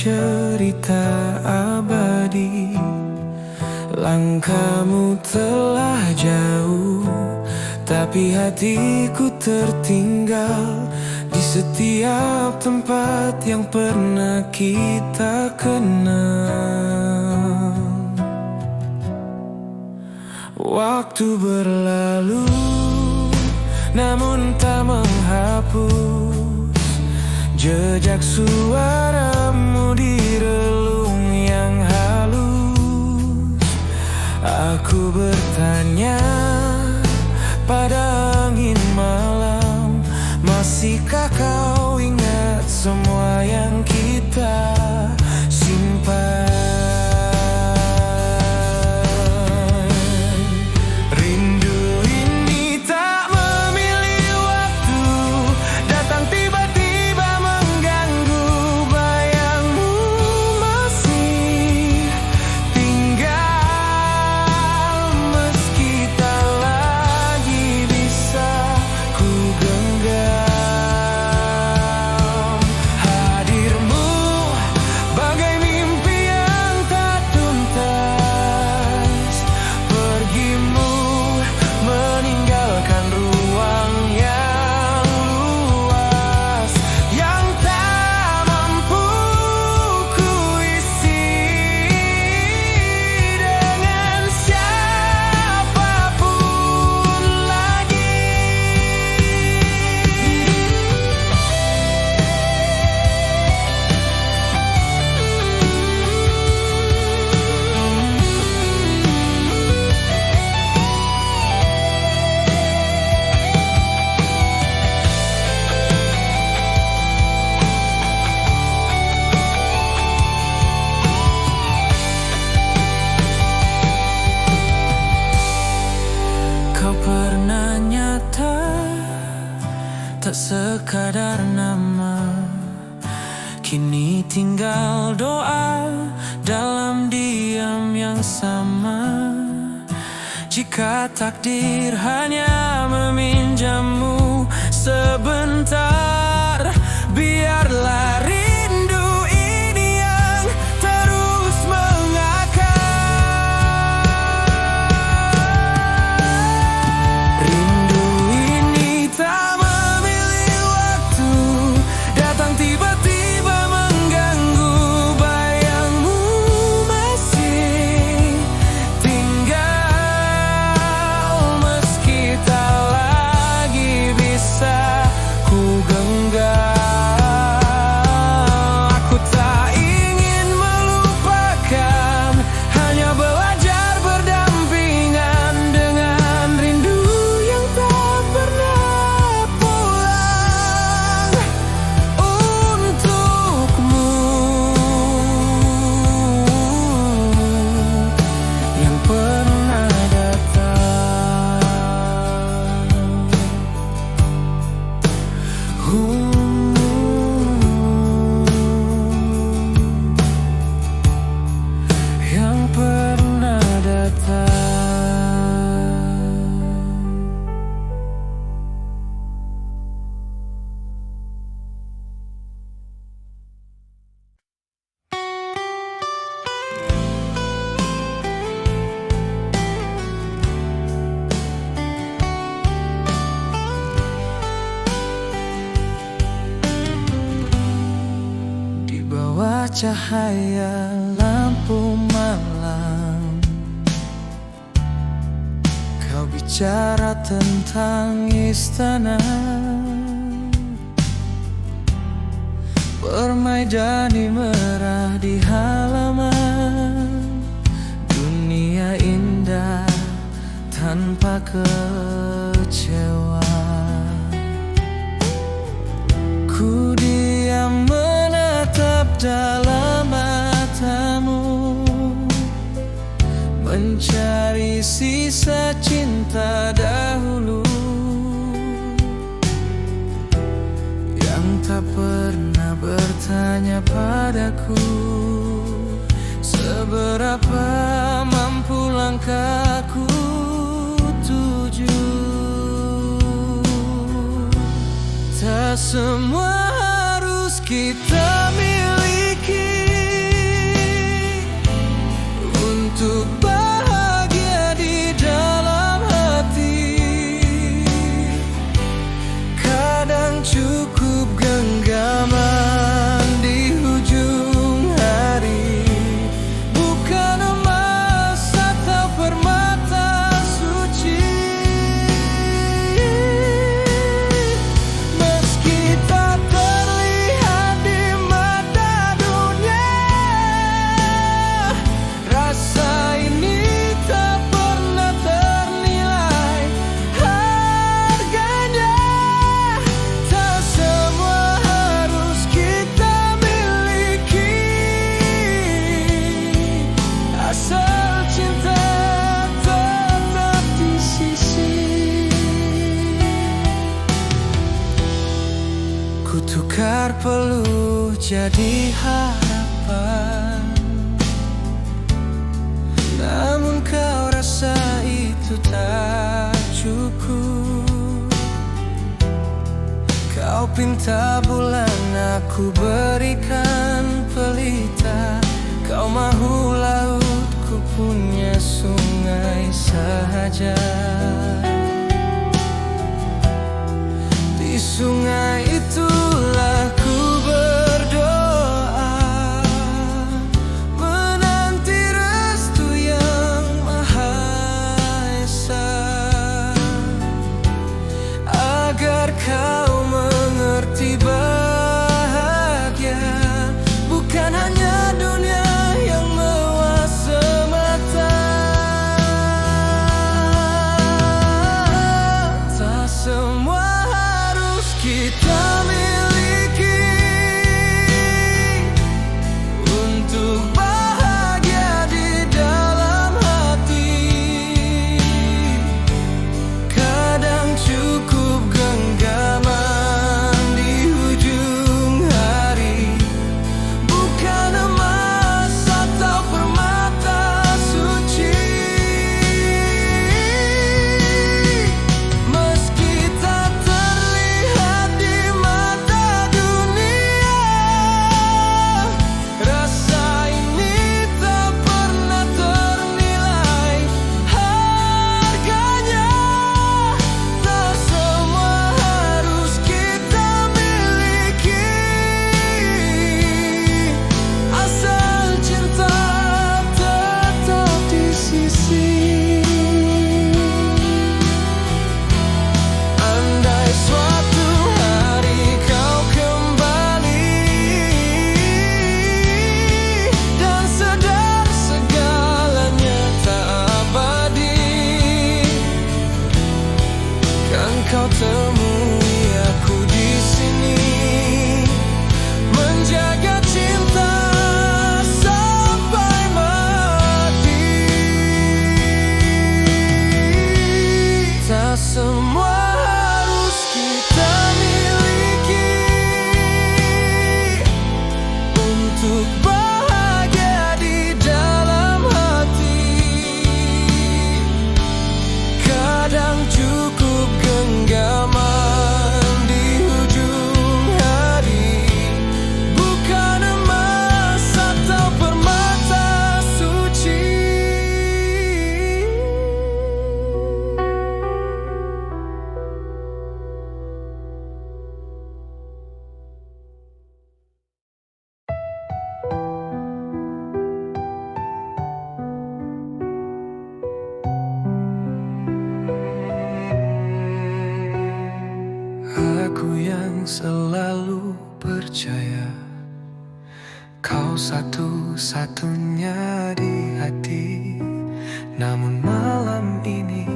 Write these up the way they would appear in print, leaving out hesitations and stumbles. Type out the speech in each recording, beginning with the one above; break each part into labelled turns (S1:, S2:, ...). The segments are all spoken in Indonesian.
S1: cerita abadi. Langkahmu telah jauh, tapi hatiku tertinggal di setiap tempat yang pernah kita kenal. Waktu berlalu, namun tak menghapus jejak suaramu di relung yang halus. Aku bertanya pada angin malam, masihkah kau ingat semua yang kita simpan? Tak sekadar nama, kini tinggal doa dalam diam yang sama. Jika takdir hanya meminjammu sebentar, biarlah rindu ini yang terus mengakar. Rindu ini tak tiba-tiba mengganggu, bayangmu masih tinggal meski tak lagi bisa ku genggam. Aku tak ingin melupakan, hanya belajar berdampingan dengan rindu yang tak pernah pulang. Yang pernah datang. Di bawah cahaya lampu malam, kau bicara tentang istana, permaidani merah di halaman, dunia indah tanpa kecewa. Ku diam menatap dalam matamu, mencari sisa cinta dahulu yang tak pernah bertanya padaku seberapa mampu langkahku tuju. Tak semua harus kita miliki, Tukar peluh jadi harapan, namun kau rasa itu tak cukup. Kau pinta bulan, aku berikan pelita. Kau mahu laut, ku punya sungai sahaja. Di sungai itulah ku berdoa, menanti restu yang Maha Esa, agar kau mengerti bahagia bukan hanya dunia yang mewah semata. Tak semua kita miliki untuk bahagia di dalam hati. Kadang cukup genggaman di ujung hari, bukan emas atau permata suci. Meski tak terlihat di mata dunia, rasa ini tak pernah ternilai harganya. Tak semua harus kita miliki, asal cinta tetap di sisi. Andai suatu hari kau kembali dan sadar segalanya tak abadi, kan kau temui aku di sini, menjaga cinta sampai mati. Tak semua harus kita miliki untuk bahagia di dalam hati. Kadang cukup genggaman di ujung hari, bukan emas atau permata suci. Aku yang selalu percaya kau satu-satunya di hati. Namun malam ini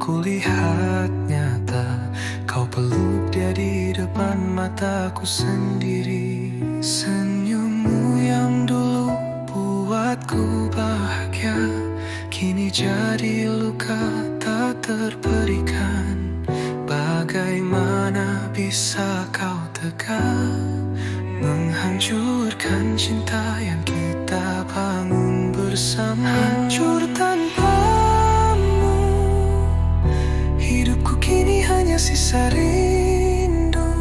S1: kulihat nyata, kau peluk dia di depan mataku sendiri. Senyummu yang dulu buatku bahagia, kini jadi luka tak terberikan. Bagaimana bisa kau tega menghancurkan cinta yang kita bangun bersama? Hancur tanpamu, hidupku kini hanya sisa rindu.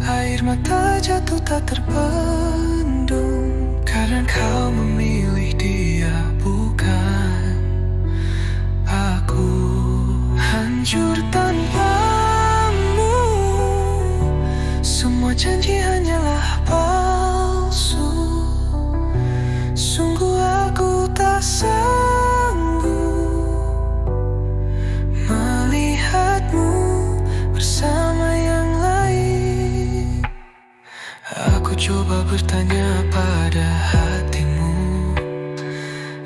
S1: Air mata jatuh tak terbendung, karena kau memilih dia bukan aku. Hancur tanpamu, semua janji hanyalah palsu. Sungguh aku tak sanggup melihatmu bersama yang lain. Aku coba bertanya pada hatimu,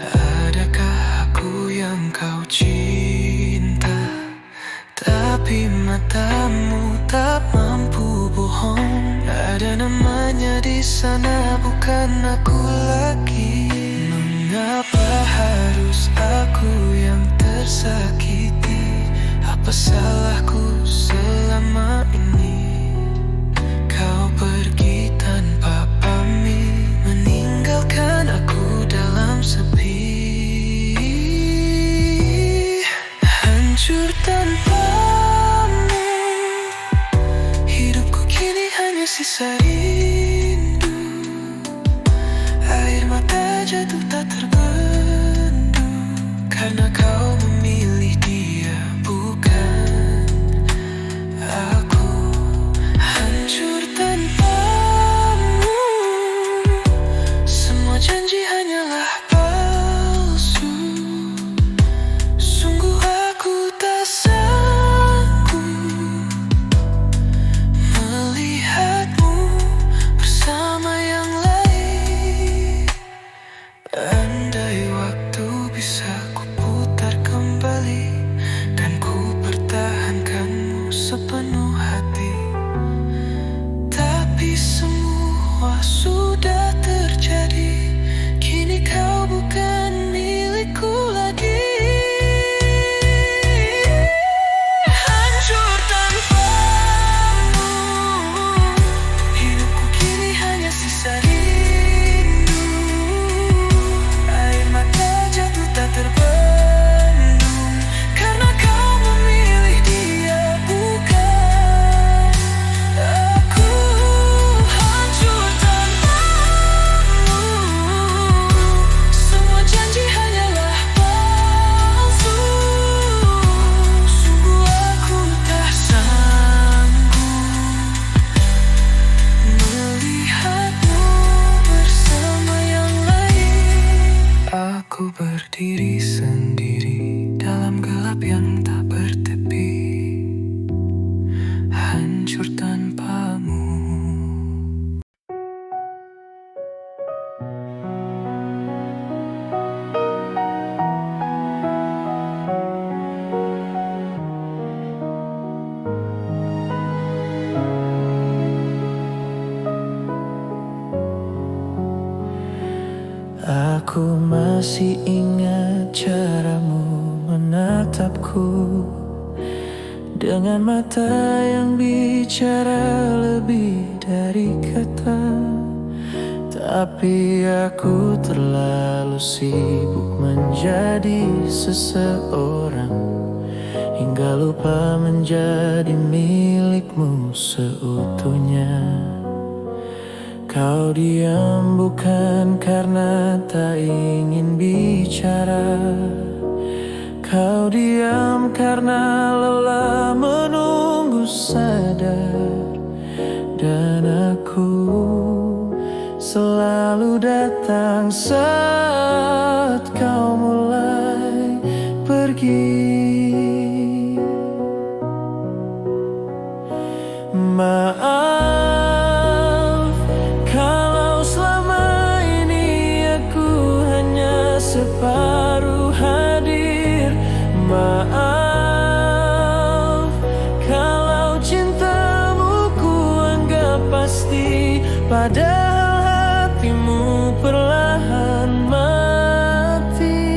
S1: adakah aku yang kau cinta? Tapi matamu tak mampu bohong. Ada namanya di sana, bukan aku lagi. Mengapa harus aku yang tersakiti? Apa salahku selama ini? hancur tanpamu. Hidupku kini hanya sisa rindu. Air mata jatuh tak terbendung, karena kau memilih dia, bukan aku. Hancur tanpamu. Semua janji hanyalah palsu. Sungguh aku tak sanggup melihatmu bersama yang lain. Andai waktu bisa kuputar kembali, kan ku pertahankanmu sepenuh hati. Tapi semua sudah terjadi, kini kau bukan milikku lagi. Hancur tanpamu. Hidupku kini hanya sisa rindu. Air mata jatuh tak terbendung, karena kau memilih dia, bukan aku. Hancur tanpamu. Semua janji hanyalah palsu. Sungguh aku tak sanggup melihatmu bersama yang lain. Aku berdiri sendiri dalam gelap yang tak bertepi. Hancur tanpamu. Aku masih ingat caramu menatapku, dengan mata yang bicara lebih dari kata. Tapi aku terlalu sibuk menjadi seseorang, hingga lupa menjadi milikmu seutuhnya. Kau diam bukan karena tak ingin bicara. Kau diam karena lelah menunggu sadar. Dan aku selalu datang saat kau mulai pergi. Maaf kalau selama ini aku hanya separuh hadir. Maaf kalau cintamu ku anggap pasti, padahal hatimu perlahan mati.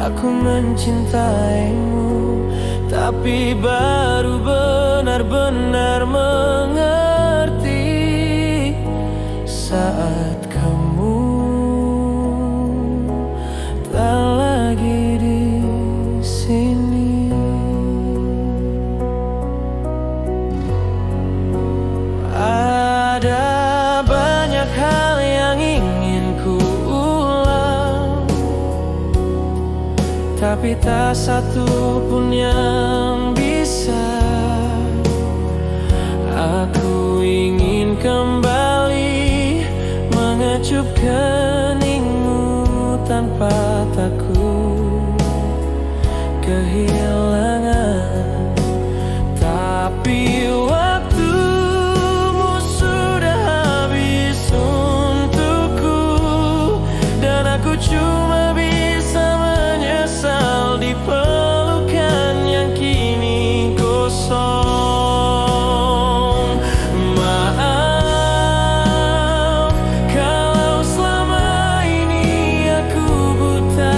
S1: Aku mencintaimu, tapi baru benar-benar mengerti saat kamu tak lagi di sini. Ada banyak hal yang ingin ku ulang, tapi tak satu pun yang bisa. Aku ingin kembali mengecup keningmu tanpa takut kehilangan. Tapi waktumu sudah habis untukku, dan aku cuma bisa menyesal di pelukan yang kini kosong. Maaf kalau selama ini aku buta.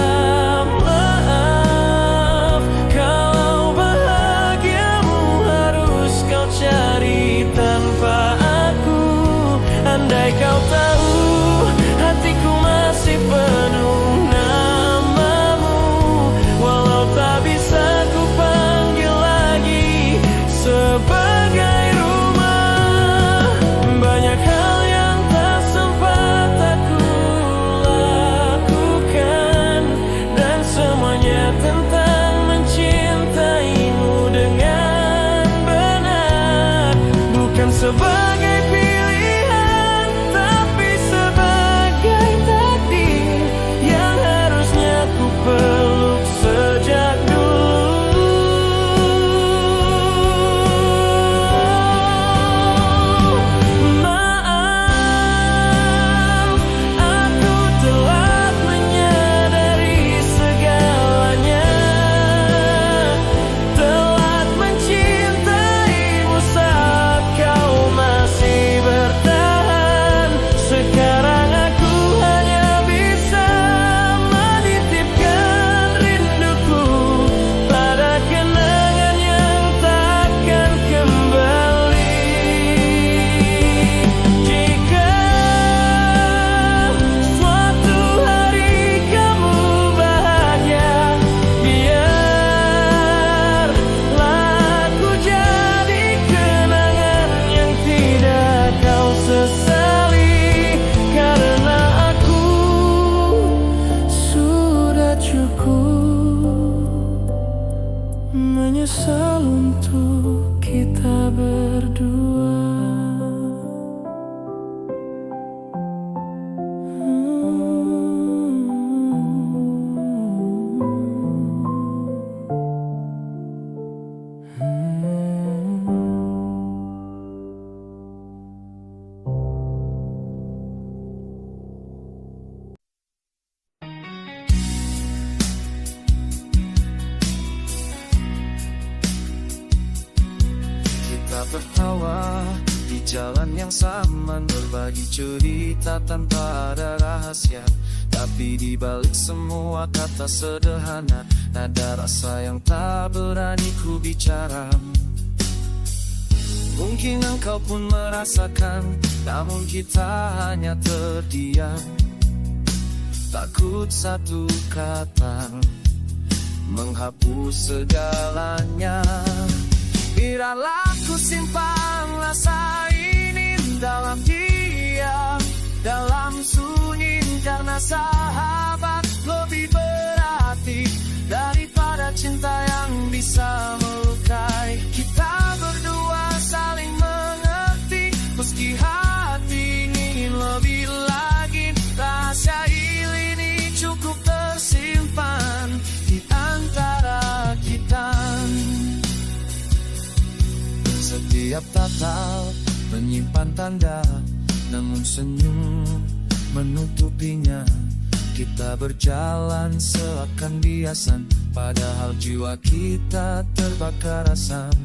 S1: Maaf kalau bahagia sebagai pilihan, tapi sebagai takdir yang harusnya ku peluk sejak dulu. Maaf, aku telah menyadari segalanya, telah mencintaimu saat kau masih bertahan. Sekarang aku hanya bisa menitipkan rinduku pada kenangan yang takkan kembali. Jika suatu hari kamu bahagia, biarlah aku jadi kenangan yang tidak kau sesali, karena aku sudah cukup menyesal untuk kita berdua.
S2: Kita tertawa di jalan yang sama, berbagi cerita tanpa ada rahasia. Tapi di balik semua kata sederhana, ada rasa yang tak berani ku bicara. Mungkin engkau pun merasakan, namun kita hanya terdiam. Takut satu kata menghapus segalanya. Biarlah ku simpan rasa ini dalam diam, dalam sunyi, karena sahabat lebih berarti daripada cinta yang bisa melukai. Kita berdua saling mengerti, meski hati ingin lebih lagi. Rahasia ini cukup tersimpan di antara kita. Setiap tatap menyimpan tanda, namun senyum menutupinya. Kita berjalan seakan biasa, padahal jiwa kita terbakar asam.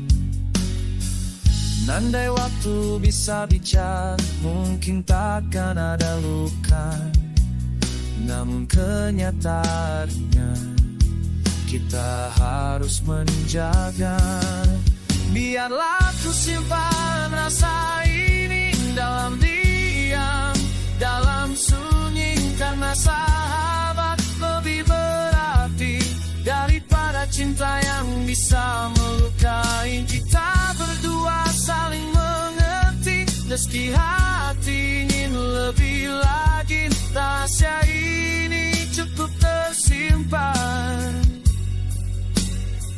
S2: Andai waktu bisa bicara, mungkin takkan ada luka. Namun kenyataannya, kita harus menjaga. Biarlah ku simpan rasa ini dalam diam, dalam sunyi, karena sahabat lebih berarti daripada cinta yang bisa melukai. Kita berdua saling mengerti, meski hati ingin lebih lagi. Rahasia ini cukup tersimpan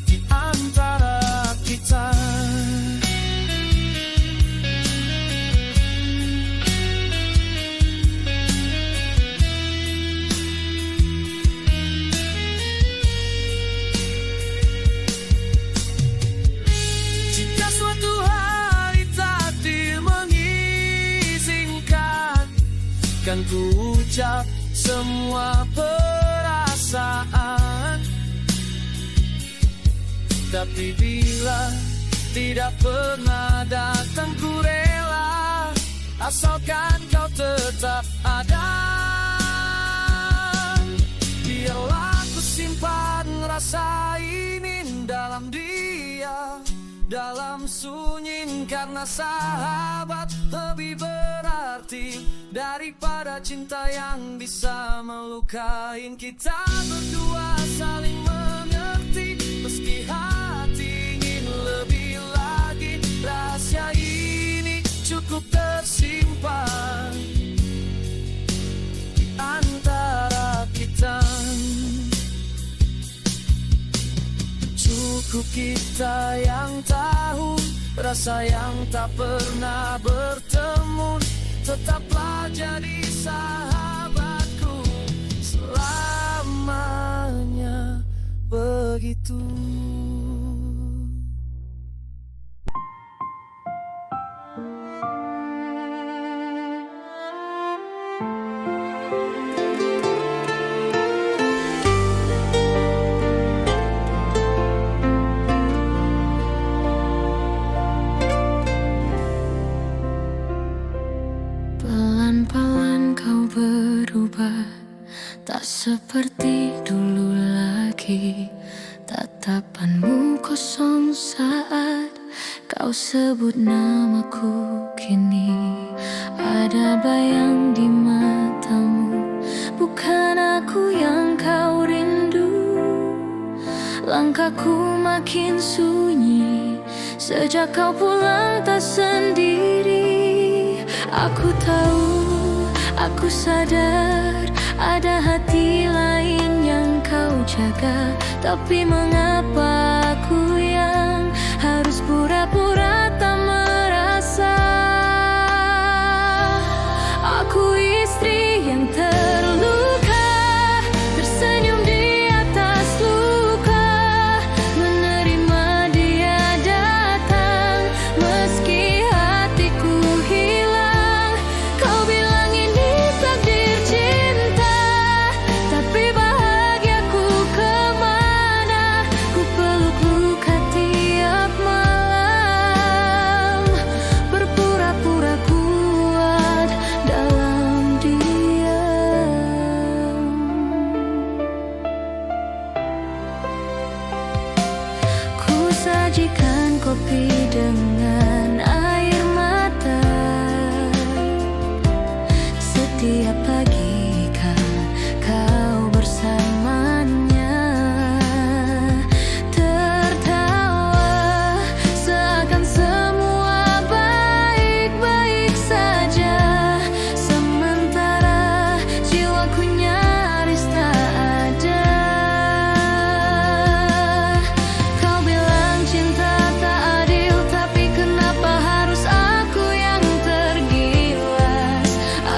S2: di antara kita. Jika suatu hari takdir mengizinkan, kan ku ucap semua perasaan. Tapi bila tidak pernah datang, ku rela, asalkan kau tetap ada. Biarlah ku simpan rasa ini dalam diam, dalam sunyi, karena sahabat lebih berarti daripada cinta yang bisa melukai. Kita berdua saling mengerti, meski hati ingin lebih lagi. Rahasia ini cukup tersimpan di antara kita. Cukup kita yang tahu Rasa yang tak pernah bertemu tetaplah jadi sahabatku selamanya begitu.
S3: Pelan-pelan kau berubah, tak seperti dulu lagi. Tatapanmu kosong saat kau sebut namaku kini. Ada bayang di matamu, bukan aku yang kau rindu. Langkahku makin sunyi sejak kau pulang tak sendiri. Aku tahu, aku sadar ada hati lain yang kau jaga. Tapi mengapa aku yang harus pura-pura tak merasa? Aku istri yang terluka, tersenyum di atas luka, menerima dia datang meski hatiku hilang. Kau bilang ini takdir cinta, tapi bahagiaku kemana? Ku peluk luka tiap malam, berpura-pura kuat dalam diam. Ku sajikan kopi dengan air mata setiap pagi kan kau bersamanya, tertawa seakan semua baik-baik saja, sementara jiwaku nyaris tak ada. Kau bilang cinta tak adil, tapi kenapa harus aku yang tergilas?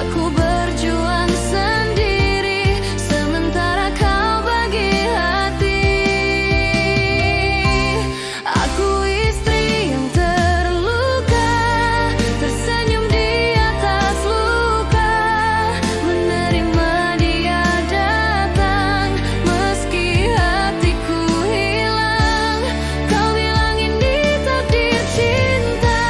S3: Aku berjuang sendiri, sementara kau bagi hati. Aku istri yang terluka, tersenyum di atas luka, menerima dia datang meski hatiku hilang. Kau bilang ini takdir cinta,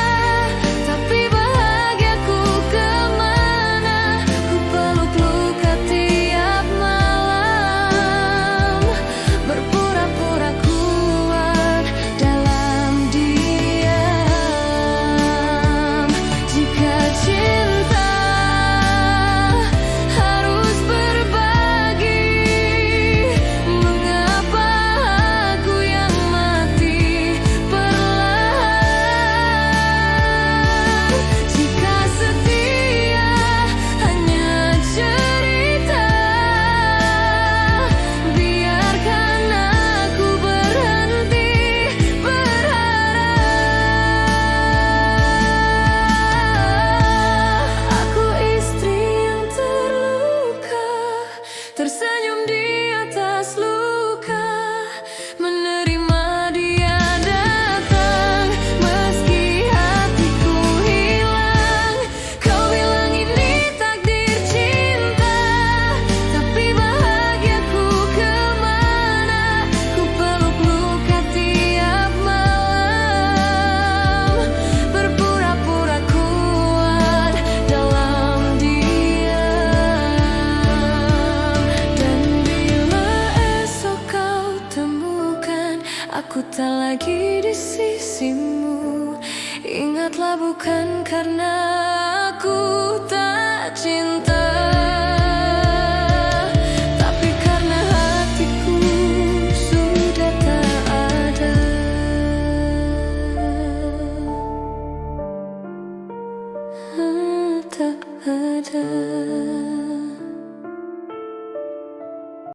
S3: tapi bahagiaku kemana? Ku peluk luka tiap malam, berpura-pura kuat dalam diam. Jika cinta harus berbagi, mengapa aku yang mati perlahan? Jika setia hanya cerita, biarkan aku berhenti berharap. Aku istri yang terluka, tersenyum di atas luka, menerima dia datang meski hatiku hilang. Kau bilang ini takdir cinta, tapi bahagiaku kemana? Ku peluk luka tiap malam, berpura-pura kuat dalam diam. Dan bila esok kau temukan aku tak lagi di sisimu, ingatlah bukan karena aku tak cinta.